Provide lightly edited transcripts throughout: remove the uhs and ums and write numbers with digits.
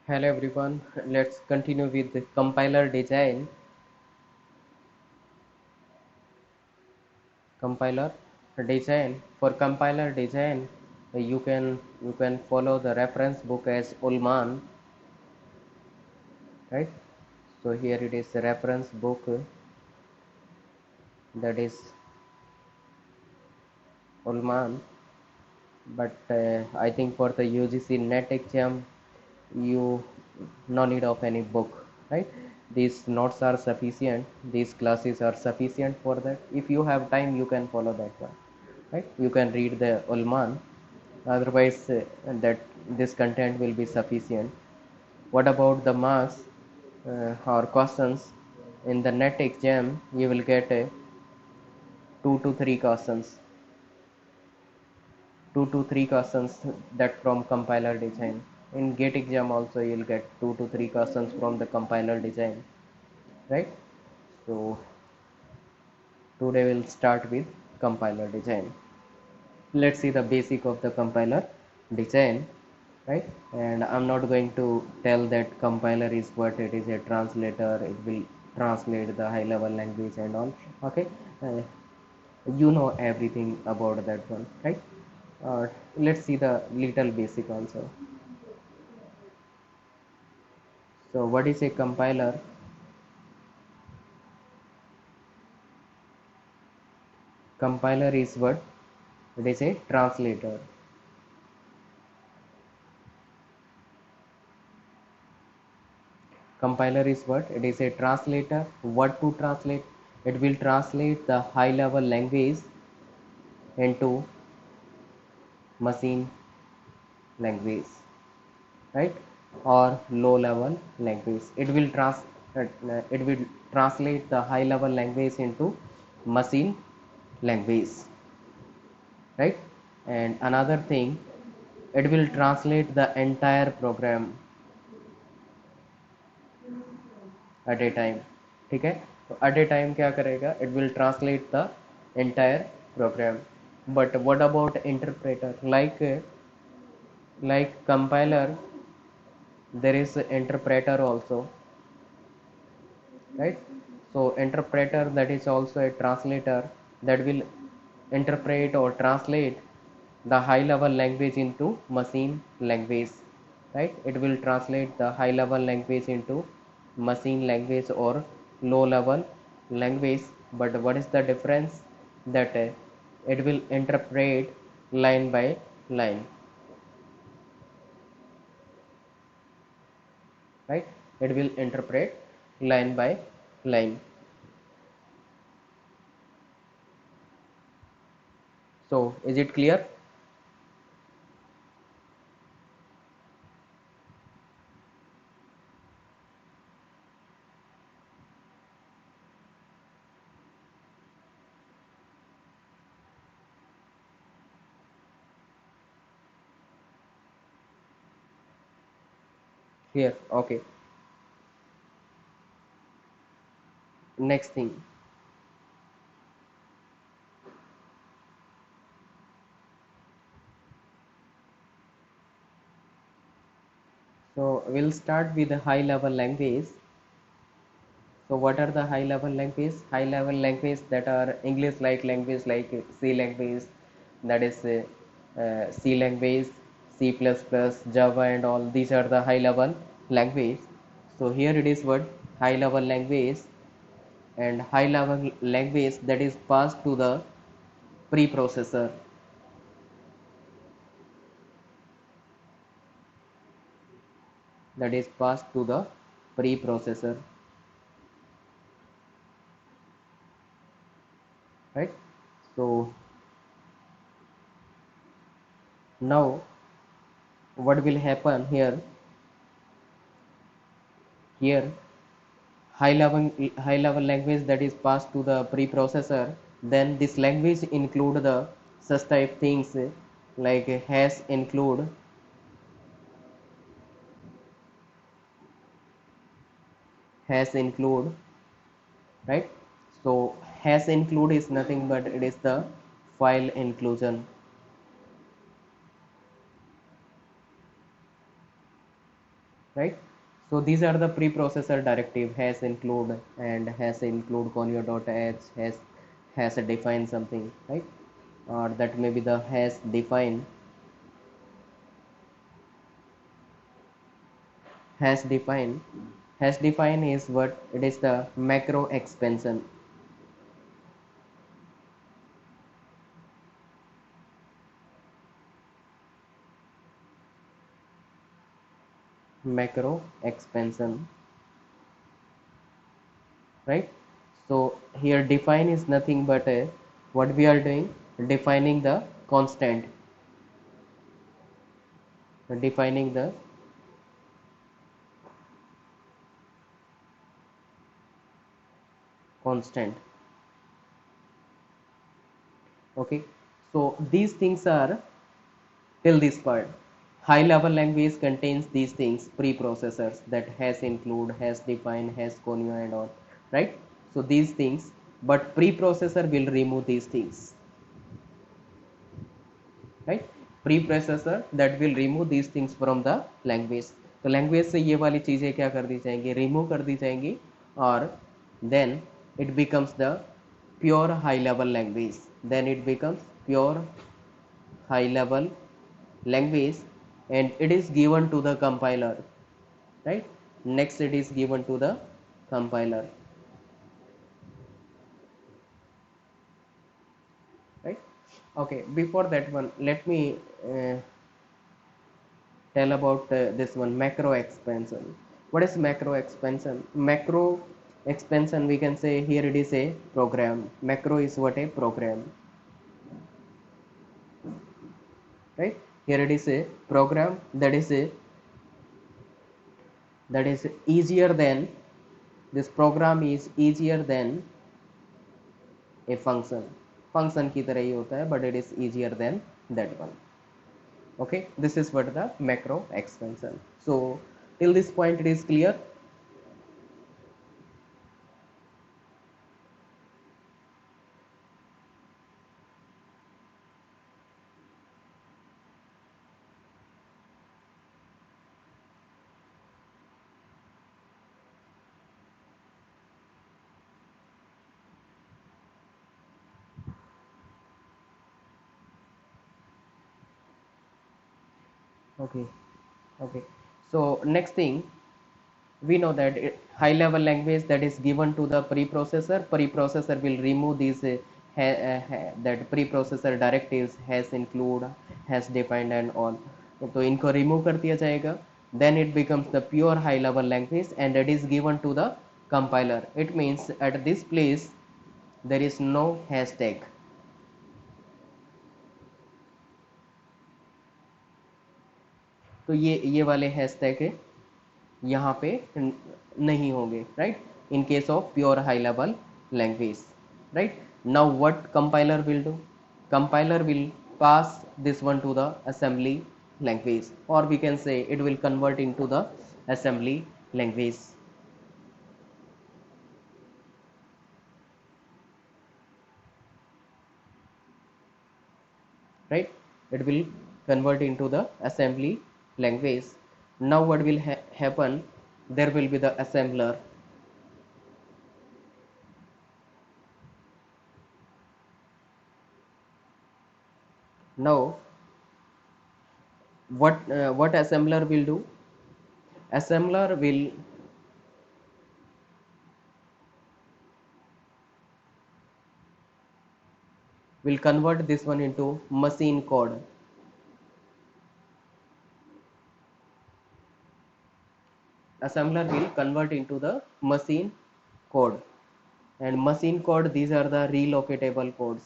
Hello everyone, let's continue with the compiler design. Compiler design. For compiler design, you can follow the reference book as Ullman, right? So here it is the reference book that is Ullman. But I think for the UGC NET exam, you no need of any book, right? These notes are sufficient. These classes are sufficient for that. If you have time, you can follow that one, right? You can read the Ullman. Otherwise, that this content will be sufficient. What about the marks or questions? In the NET exam, you will get 2 to 3 questions, 2 to 3 questions that from compiler design. In GATE exam also you'll get 2 to 3 questions from the compiler design, right? So today we'll start with compiler design. Let's see the basic of the compiler design, right? And I'm not going to tell that compiler is what it is, a translator. It will translate the high level language and all, okay? uh, you know everything about that one, right? Let's see the little basic also. So what is a compiler? Compiler is what? It is a translator. Compiler is what? It is a translator. What to translate? It will translate the high level language into machine language, right? Or low level language. It will translate the high level language into machine language, right? And another thing, it will translate the entire program at a time. ठीक है? तो at a time क्या करेगा? It will translate the entire program. But what about interpreter? Like compiler, there is interpreter also, right? So interpreter, that is also a translator that will interpret or translate the high level language into machine language, right? It will translate the high level language into machine language or low level language. But what is the difference? That it will interpret line by line, right? It will interpret line by line. So is it clear? Here, okay. Next thing, so we'll start with the high level language. So what are the high level language? High level language that are English like language, like C language, that is C language, C++, Java and all. These are the high level language. So here it is what? High level language. And high level language that is passed to the preprocessor, that is passed to the preprocessor, right? So now what will happen here? Here high level language that is passed to the preprocessor, then this language include the such type things like hash include, right? So hash include is nothing but it is the file inclusion, right? So these are the preprocessor directive, has include and has include conio.h, has a define something, right? Or that may be the has define. Has define is what it is, the macro expansion. Macro expansion, right? So here define is nothing but what we are doing, defining the constant, defining the constant. Okay, so these things are till this part. High level language contains these things, preprocessors, that has include, has define, has conio and all, right? So these things, but preprocessor will remove these things, right? Preprocessor that will remove these things from the language. तो language से ये वाली चीज़ें क्या कर दी जाएंगी, remove कर दी जाएंगी, और then it becomes the pure high level language, then it becomes pure high level language, and it is given to the compiler, right? Next it is given to the compiler, right? Okay, before that one, let me tell about this one, macro expansion. What is macro expansion? Macro expansion, we can say here it is a program. Macro is what, a program, right? Here it is a program that is easier than, this program is easier than a function की तरह ही होता है, but it is easier than that one. Okay, this is what the macro expansion. So till this point it is clear. Okay, okay, so next thing, we know that high level language that is given to the preprocessor will remove these that preprocessor directives, has include, has defined and all. तो इनको remove कर दिया जाएगा, then it becomes the pure high level language, and it is given to the compiler. It means at this place there is no hashtag. तो ये वाले hashtag यहाँ पे नहीं होंगे, right? In case of pure high level language, right? Now what compiler will do, compiler will pass this one to the assembly language, or we can say it will convert into the assembly language, right? It will convert into the assembly language. Now what will happen, there will be the assembler. Now what assembler will do, assembler will convert this one into machine code. Assembler will convert into the machine code, and machine code, these are the relocatable codes.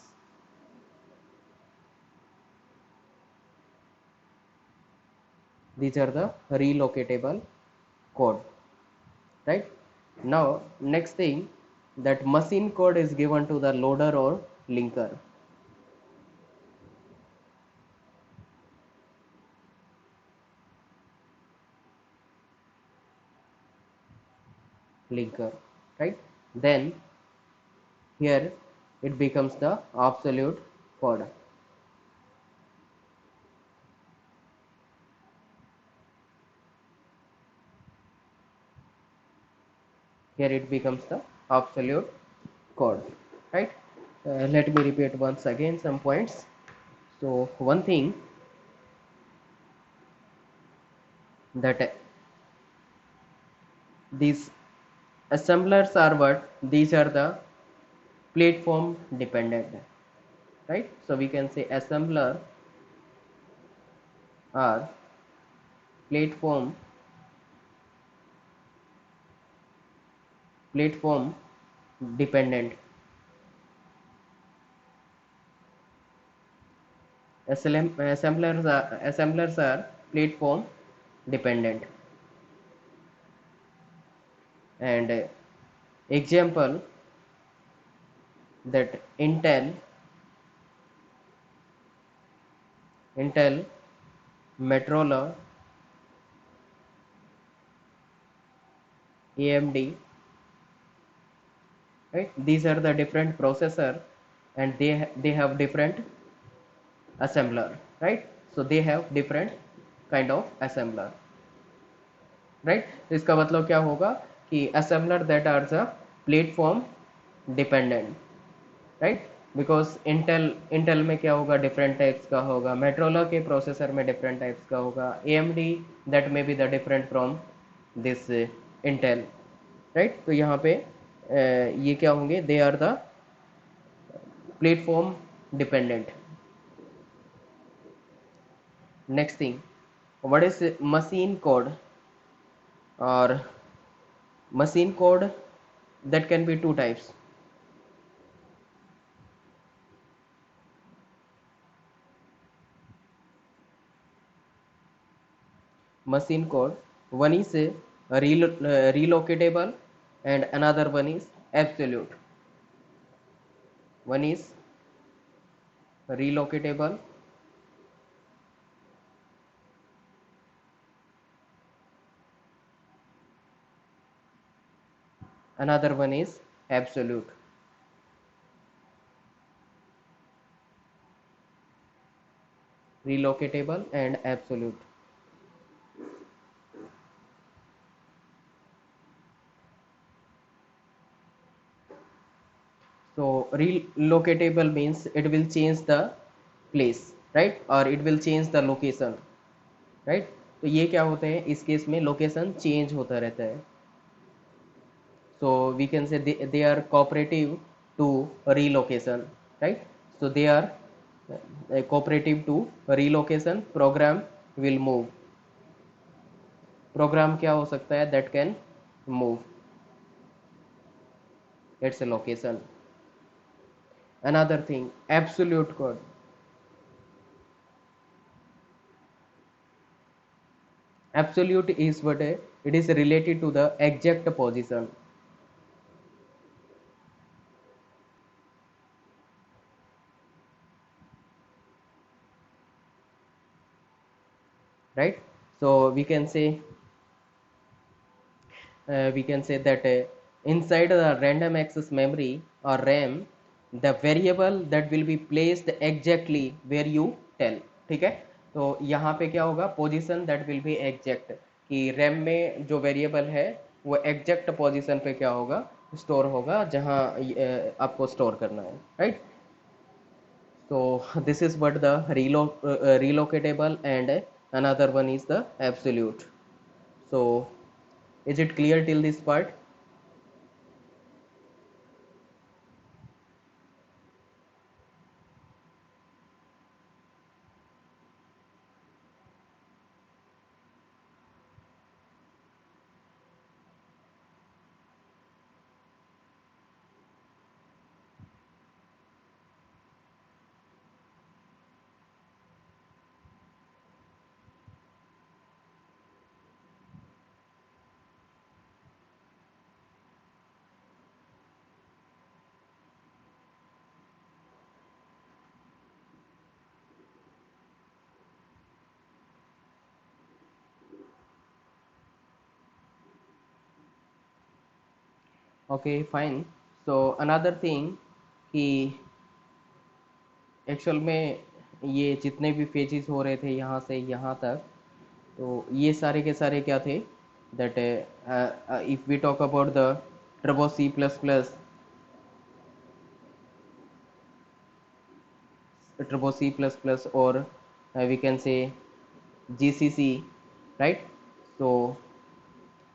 These are the relocatable code, right? Now next thing, that machine code is given to the loader or linker. Linker, right? Then here it becomes the absolute code. here it becomes the absolute code, right? Let me repeat once again some points. So one thing, that these assemblers are what? These are the platform dependent, right? So we can say assembler are platform dependent. Assemblers are platform dependent. And example, that Intel, Motorola, AMD, right? These are the different processor, and they have different assembler, right? So they have different kind of assembler, right? तो इसका मतलब क्या होगा कि assembler that are the platform dependent, right? Because Intel में क्या होगा, different types का होगा, मेट्रोला के प्रोसेसर में डिफरेंट टाइप्स का होगा, AMD that may be the different from this Intel, right? तो यहाँ पे ये क्या होंगे, they are the platform dependent. Next thing, what is machine code? और machine code that can be two types. Machine code, one is relocatable and another one is absolute. One is relocatable, another one is absolute. Relocatable and absolute. So relocatable means it will change the place, right? Or it will change the location, right? तो ये क्या होते हैं, इस case में location change होता रहता है. So we can say they are cooperative to relocation, right? So they are cooperative to relocation. Program will move. Program क्या हो सकता है, that can move. It's a location. Another thing, absolute code. Absolute is what it is related to the exact position, right? So we can say that inside the random access memory or RAM, the variable that will be placed exactly where you tell. ठीक है? तो यहाँ पे क्या होगा, position that will be exact, कि RAM में जो वेरिएबल है वो एग्जैक्ट पोजीशन पे क्या होगा, स्टोर होगा, जहाँ आपको स्टोर करना है, right? So this is what the relocatable, and another one is the absolute. So is it clear till this part? Okay, fine. So another thing कि एक्चुअल में ये जितने भी पेजेस हो रहे थे यहाँ से यहाँ तक, तो ये सारे के सारे क्या थे, that if we talk about the Turbo C++, Turbo C++, or we can say GCC, right? So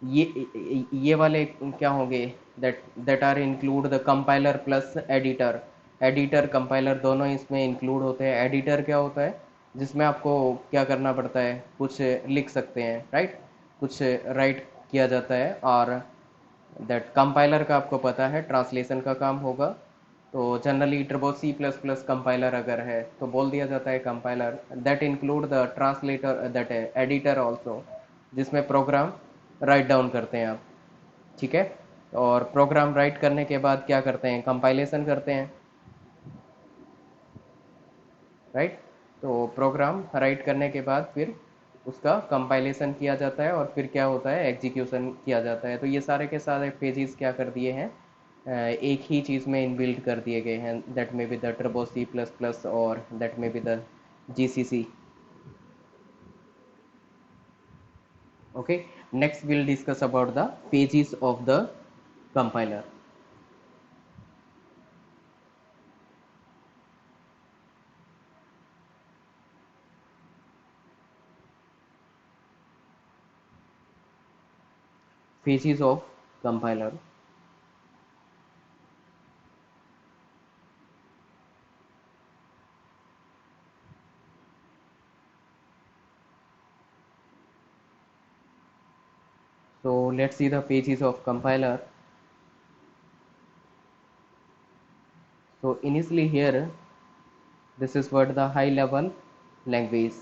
ये वाले क्या होंगे, that are include the compiler plus editor. Editor compiler दोनों इसमें इंक्लूड होते हैं। एडिटर क्या होता है, जिसमें आपको क्या करना पड़ता है, कुछ लिख सकते हैं, राइट, कुछ राइट किया जाता है। और दैट कंपाइलर का आपको पता है ट्रांसलेशन का काम होगा। तो generally Turbo C plus plus compiler अगर है तो बोल दिया जाता है compiler that include the translator that है एडिटर ऑल्सो, जिसमें प्रोग्राम राइट डाउन करते हैं आप, ठीक है। और प्रोग्राम राइट करने के बाद क्या करते हैं, कंपाइलेशन करते हैं, राइट। तो प्रोग्राम राइट करने के बाद फिर उसका कंपाइलेशन किया जाता है और फिर क्या होता है, एग्जीक्यूशन किया जाता है। तो ये सारे के सारे पेजेस क्या कर दिए हैं, एक ही चीज़ में इनबिल्ड कर दिए गए हैं, that may be the turbo C plus plus और that may be the G C C. Okay, next will discuss about the phases of the compiler. Phases of compiler. So let's see the pages of compiler. So initially here, this is what the high level language,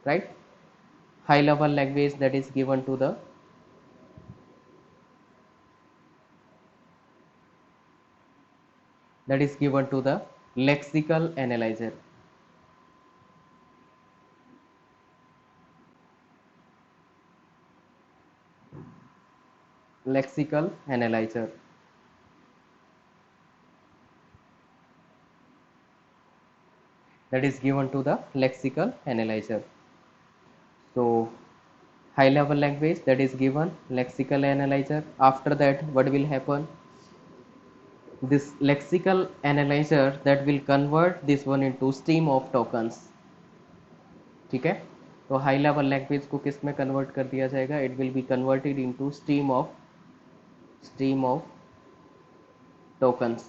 right? High level language that is given to the lexical analyzer. Lexical analyzer that is given to the lexical analyzer. So high level language that is given lexical analyzer. After that, what will happen? This lexical analyzer that will convert this one into stream of tokens, ठीक है। तो high level language को किस में convert कर दिया जाएगा, it will be converted into stream of tokens,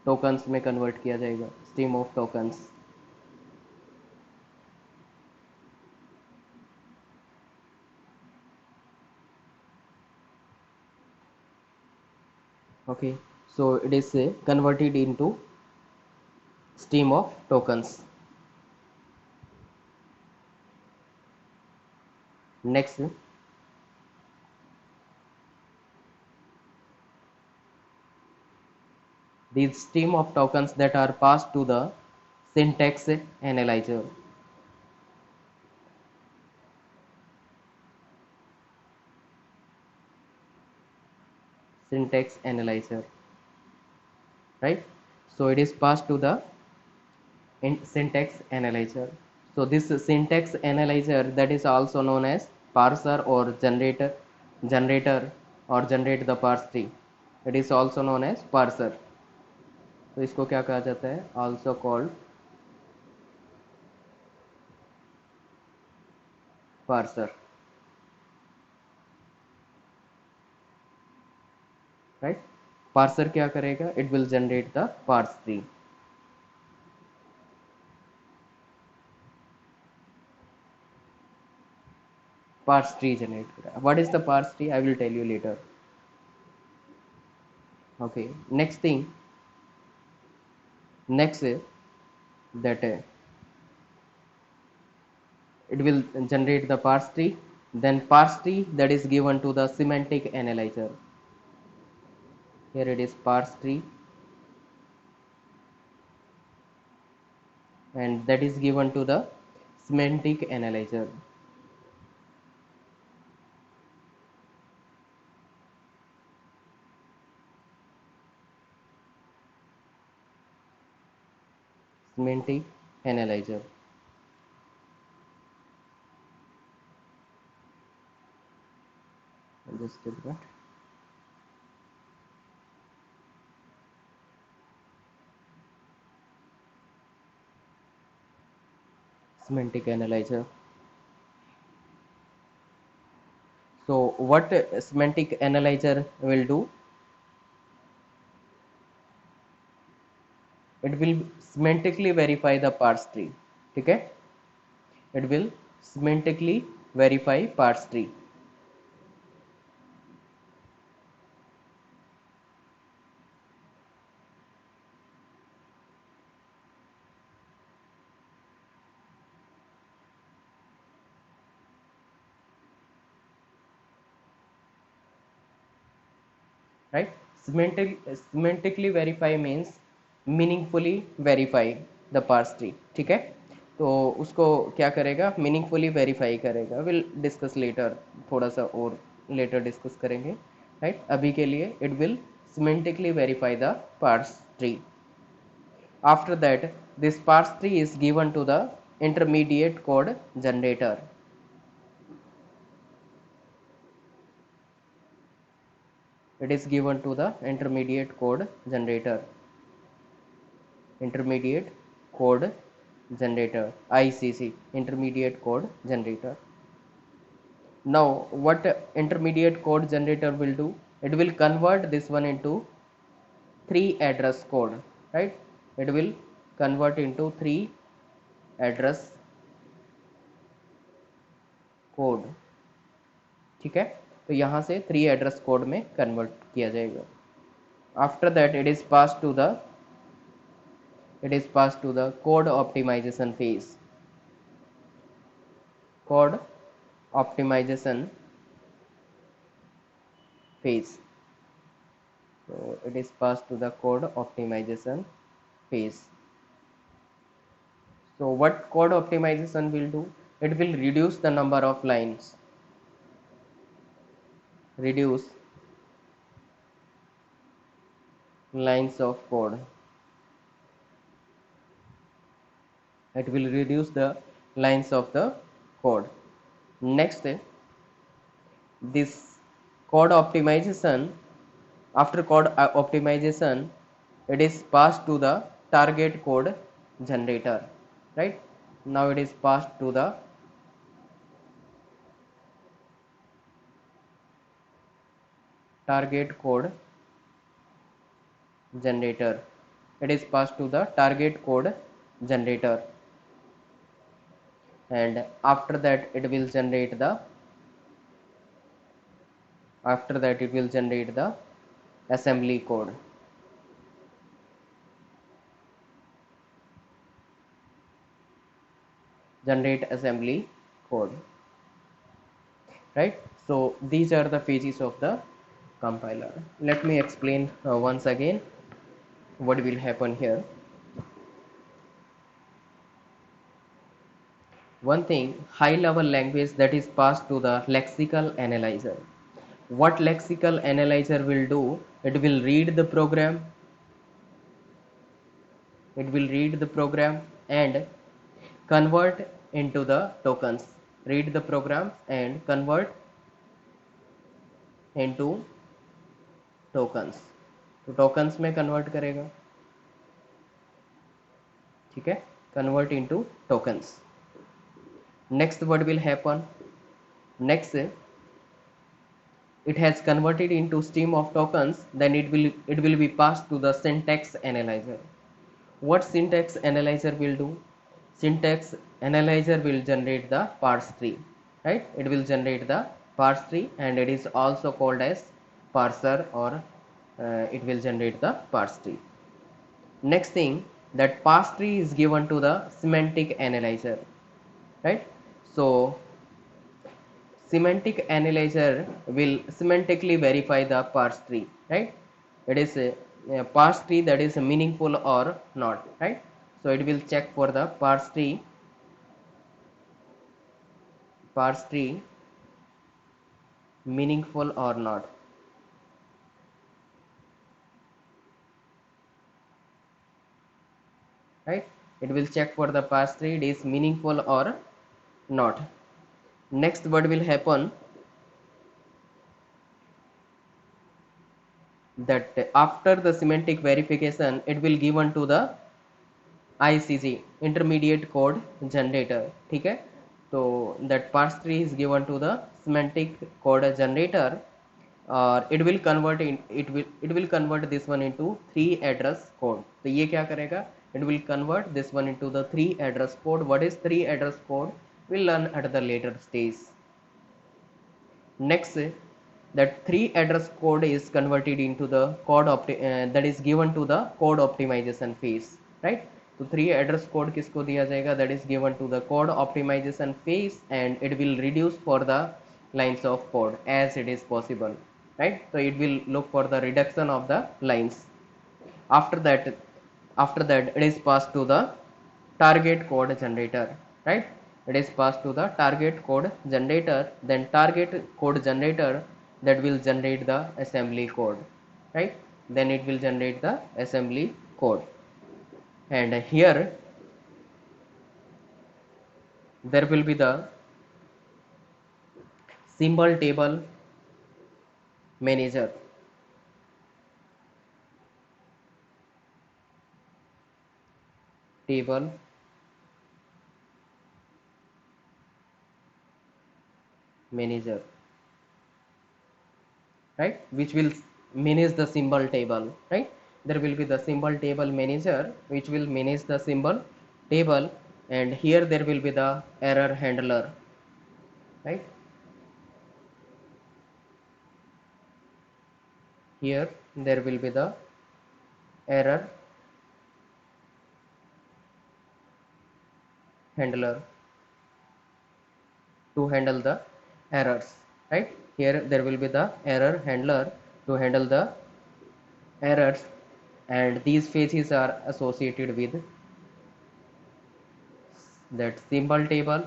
tokens में कन्वर्ट किया जाएगा, stream of tokens. Okay, so it is converted into stream of tokens. Next, these stream of tokens that are passed to the syntax analyzer. Syntax analyzer, right? So it is passed to the syntax analyzer. So this syntax analyzer that is also known as parser or generator or generate the parse tree. It is also known as parser. तो इसको क्या कहा जाता है, also called parser, right? Parser क्या करेगा, it will generate the parse tree. Parse tree generate करेगा. What is the parse tree? I will tell you later. Okay. Next thing, next is that it will generate the parse tree. Then parse tree that is given to the semantic analyzer. Here it is parse tree, and that is given to the semantic analyzer. Semantic analyzer. Just did that. semantic analyzer. So what semantic analyzer will do, it will semantically verify the parse tree. ठीक है, it will semantically verify parse tree. Right, semantically verify means meaningfully verify the parse tree. ठीक है, तो उसको क्या करेगा, meaningfully verify करेगा. Will discuss later, थोड़ा सा और लेटर डिस्कस करेंगे. राइट, अभी के लिए it will semantically verify the parse tree. After that, this parse tree is given to the intermediate code generator. It is given to the intermediate code generator. Intermediate code generator, ICC, intermediate code generator. Now what intermediate code generator will do, it will convert this one into 3 address code. Right, it will convert into 3 address code. ठीक है, तो यहाँ से 3 address code में convert किया जाएगा. After that it is passed to the code optimization phase. Code optimization phase. So it is passed to the code optimization phase. So what code optimization will do, it will reduce the number of lines, reduce lines of code. It will reduce the lines of the code. Next, this code optimization, after code optimization, it is passed to the target code generator. Right, now it is passed to the target code generator. It is passed to the target code generator, and after that it will generate the assembly code. Generate assembly code. Right, so these are the phases of the compiler. Let me explain once again what will happen here. One thing, high level language that is passed to the lexical analyzer. What lexical analyzer will do, it will read the program, and convert into the tokens. Read the program and convert into tokens. तो tokens में convert करेगा. ठीक है, convert into tokens. Next what will happen, next it has converted into stream of tokens, then it will be passed to the syntax analyzer. What syntax analyzer will do, syntax analyzer will generate the parse tree. Right, it will generate the parse tree, and it is also called as parser, or it will generate the parse tree. Next thing, that parse tree is given to the semantic analyzer. Right, so semantic analyzer will semantically verify the parse tree. Right, it is a parse tree that is meaningful or not. Right, so it will check for the parse tree meaningful or not. Right, it will check for the parse tree it is meaningful or not. Next what will happen, that after the semantic verification, it will given to the ICG, intermediate code generator. ठीक है, तो that parse tree is given to the semantic code generator, or it will convert this one into 3 address code. तो ये क्या करेगा, it will convert this one into the 3 address code. What is 3 address code, we'll learn at the later stage. Next, that 3 address code is converted into the that is given to the code optimization phase, right? So 3 address code किसको दिया जाएगा, that is given to the code optimization phase, and it will reduce for the lines of code as it is possible, right? So it will look for the reduction of the lines. After that, it is passed to the target code generator, right? It is passed to the target code generator, then target code generator that will generate the assembly code, right? Then it will generate the assembly code. And here there will be the symbol manager table manager, right, which will manage the symbol table, right? There will be the symbol table manager which will manage the symbol table, and here there will be the error handler, right? Here there will be the error handler to handle the errors, right? Here there will be the error handler to handle the errors, and these phases are associated with that symbol table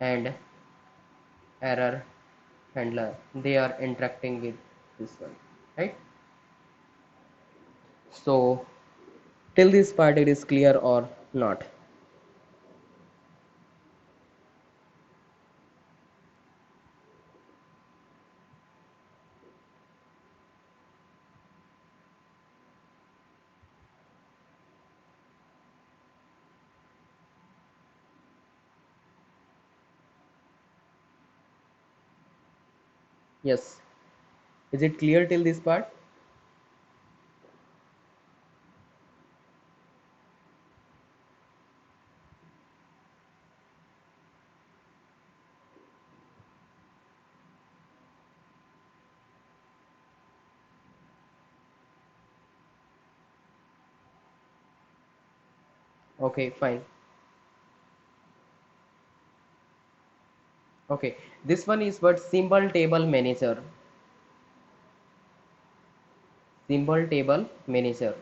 and error handler. They are interacting with this one, right? So till this part it is clear or not? Yes, is it clear till this part? Okay, fine. Okay, this one is what symbol table manager. Symbol table manager.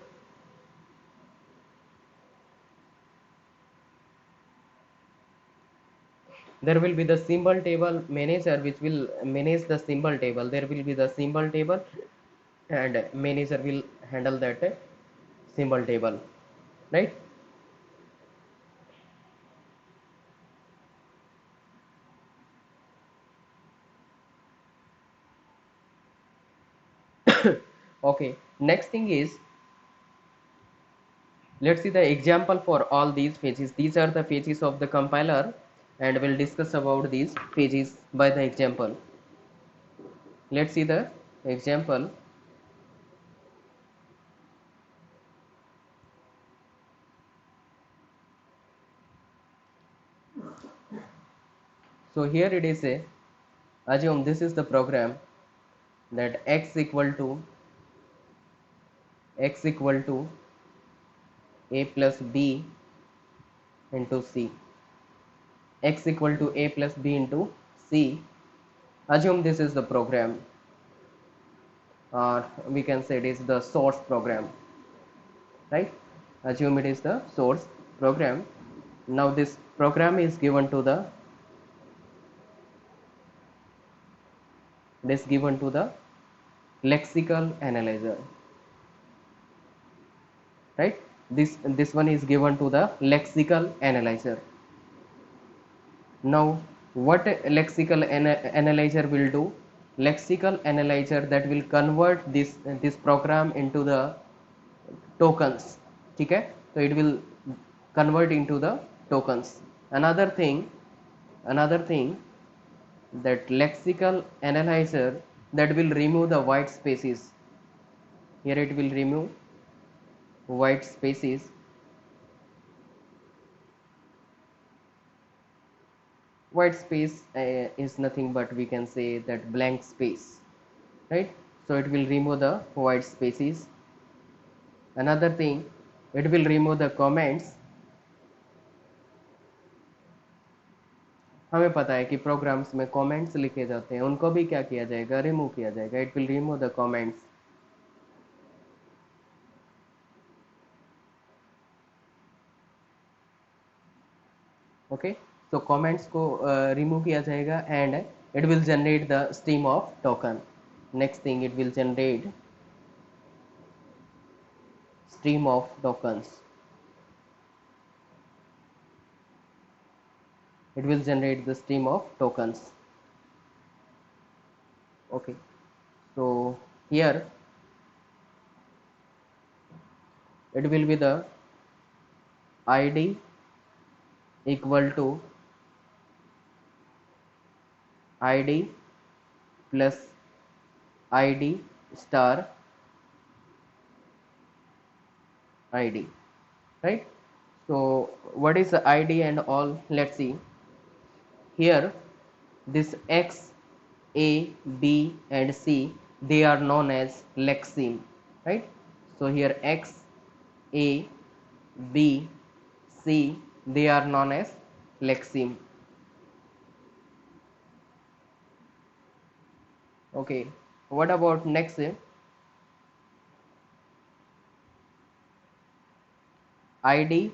There will be the symbol table manager which will manage the symbol table. There will be the symbol table, and manager will handle that symbol table, right? Okay, next thing is, let's see the example for all these phases. These are the phases of the compiler, and we'll discuss about these phases by the example. Let's see the example. So here it is a, assume this is the program, that x equal to a plus b into c, x equal to a plus b into c. Assume this is the program, or we can say it is the source program, right? Assume it is the source program. Now this program is given to the, lexical analyzer, right? This one is given to the lexical analyzer. Now what a lexical analyzer will do, lexical analyzer that will convert this program into the tokens. ठीक है, तो it will convert into the tokens. Another thing that lexical analyzer that will remove the white spaces. Here it will remove white spaces. White space is nothing but we can say that blank space, right? So it will remove the white spaces. Another thing, it will remove the comments. हमें पता है कि programmes में comments लिखे जाते हैं, उनको भी क्या किया जाएगा, रिमूव किया जाएगा. It will remove the comments. Okay, तो कमेंट्स को रिमूव किया जाएगा and it will generate the stream of token. Next thing, it will generate stream of tokens. It will generate the stream of tokens. Okay, so here it will be the id equal to id plus id star id, right? So what is the id and all? Let's see. Here this x, a, b and c, they are known as lexeme, right? So here x, a, b, c, they are known as lexeme. Okay, what about next? id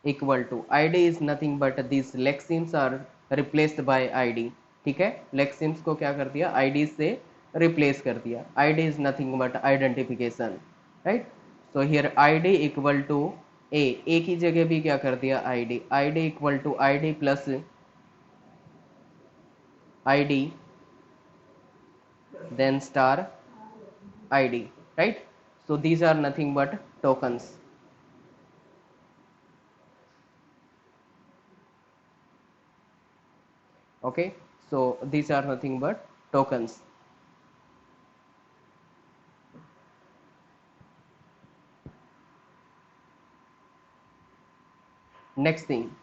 equal to, id is nothing but these lexemes are replaced by id. ठीक है, lexemes को क्या कर दिया, id से replace कर दिया. id is nothing but identification, right? So here id equal to a की जगह भी क्या कर दिया, id equal to id plus id then star id, right? So these are nothing but tokens. Okay, so these are nothing but tokens. Next thing,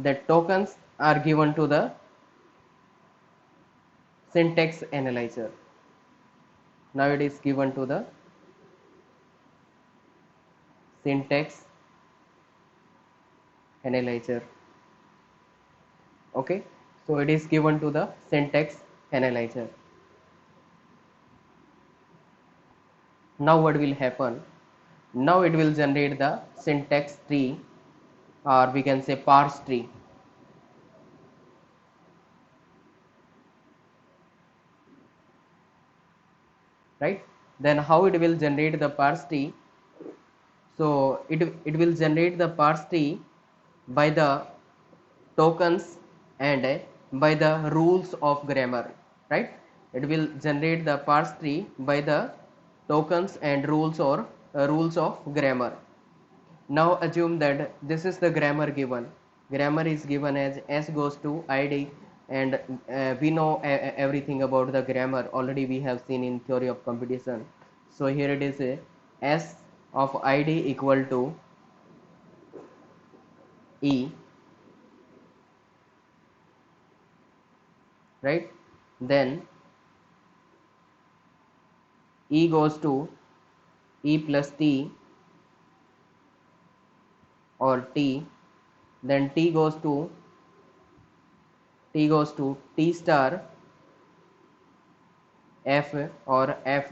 the tokens are given to the syntax analyzer. Now it is given to the syntax analyzer. Okay, so it is given to the syntax analyzer. Now what will happen, now it will generate the syntax tree, or we can say parse tree. Right, then how it will generate the parse tree? So it will generate the parse tree by the tokens and by the rules of grammar, right? It will generate the parse tree by the tokens and rules, or rules of grammar. Now assume that this is the grammar given. Grammar is given as s goes to id, and we know everything about the grammar already, we have seen in theory of computation. So here it is a s of id equal to e, right? Then e goes to e plus t or t, then t goes to t star f or f,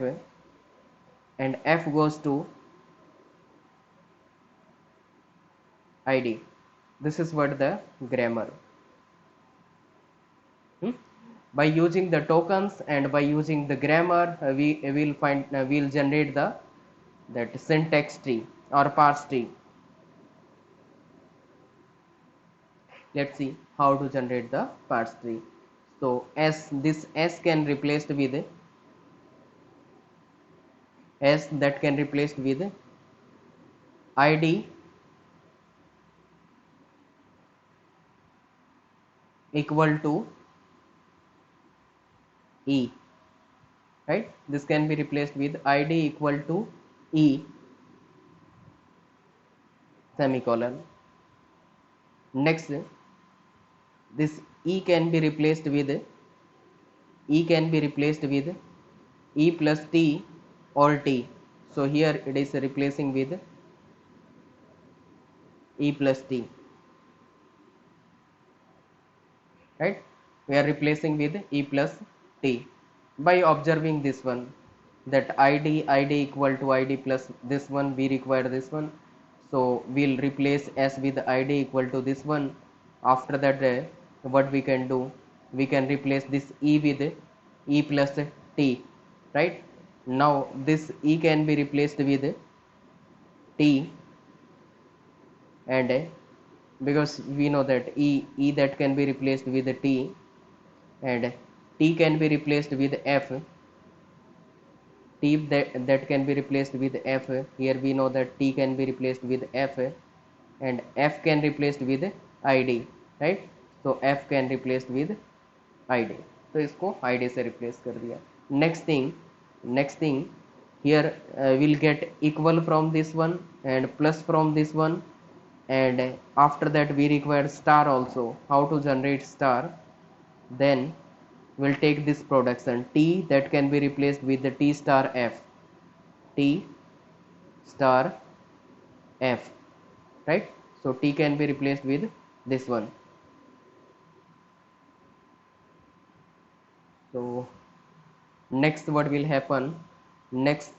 and f goes to id. This is what the grammar. By using the tokens and by using the grammar, we will find we'll generate the that syntax tree or parse tree. Let's see how to generate the parse tree. So this s can replaced with s that can replaced with id equal to e, right? This can be replaced with id equal to e semicolon. Next, this e can be replaced with e plus t or t. So here it is replacing with e plus t, right? We are replacing with e plus t by observing this one, that id equal to id plus this one, we require this one, so we'll replace s with id equal to this one. After that, what we can do, we can replace this e with e plus t, right? Now this e can be replaced with t, and because we know that e that can be replaced with t, and t can be replaced with f, t that can be replaced with f. Here we know that t can be replaced with f, and f can replaced with id, right? So f can replaced with id, तो इसको id से replace कर दिया. Next thing here, we'll get equal from this one and plus from this one, and after that we require star also. How to generate star? Then we'll take this production t that can be replaced with the t star f, t star f, right? So t can be replaced with this one. So next what will happen, next